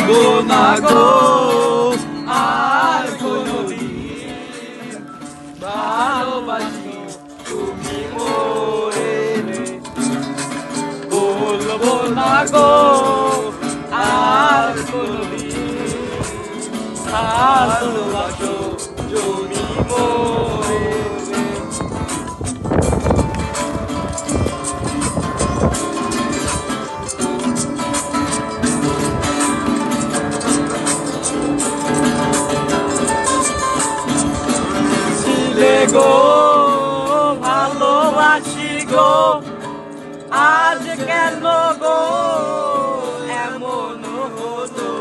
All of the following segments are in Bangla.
বলবো না গো আর কোনদিন ভালোবাসি তুমি মোরে, বলবো না গো আর কোনদিন ভালোবাসো তুমি মোরে। গো ভালোবাসি গো আজ কেন গো এমন হলো,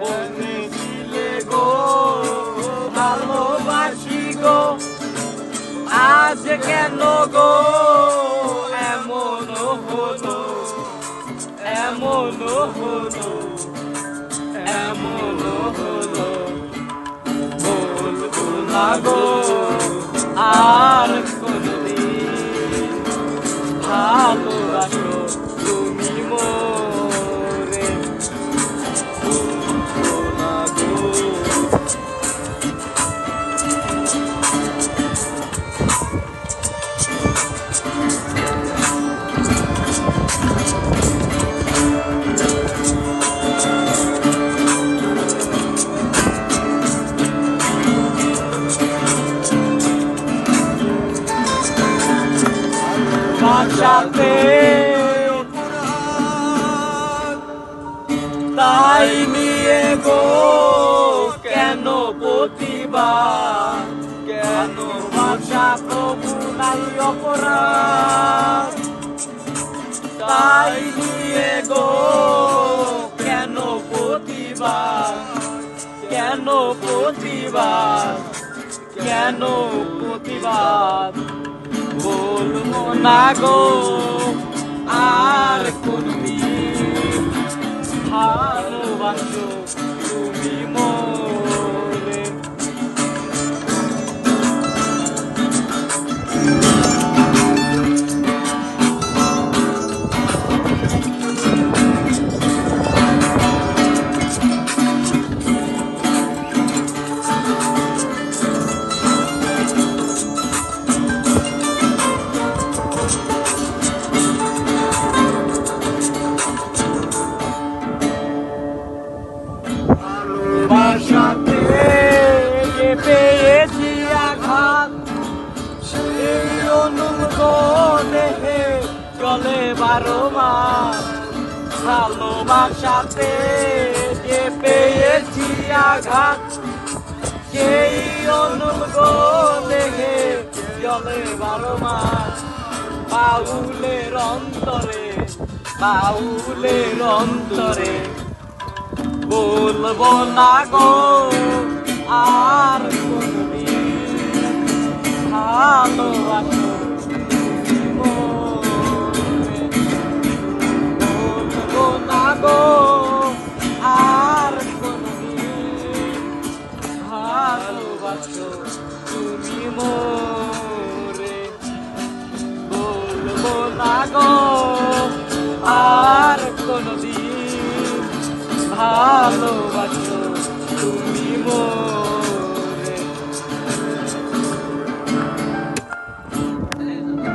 বলেছিলে গো ভালোবাসি গো আজ কেন গো এমন হলো, এমন হলো, এমন হলো, বলবো না গো আর কোনদিন ভালোবাসো তুমি মোরে, বলবো না গো। বাঁচাতে তাই নিয়ে গো কেন প্রতিবাদ, কেন ভাষা প্রভু নাই অপরাধ, তাই নিয়ে গো কেন প্রতিবাদ, কেন প্রতিবাদ, কেন প্রতিবাদ, বলবো না গো আর কোনদিন ভালোবাসো তুমি মোরে। বাসাতে পেয়েছি আঘাত, সেই অনুগণে চলে 12 মাস, ভালোবাসাতে পেয়েছি আঘাত, সেই অনুগণে চলে 12 মাস, বাউলের অন্তরে, বাউলের অন্তরে, বলবো না গো আর কোনদিন ভালোবাসো তুমি মোরে, বলবো না গো আর কোনদিন ভালোবাসো তুমি মোরে, বলবো না গো আর কোনদিন ভালোবাসো তুমি মোরে।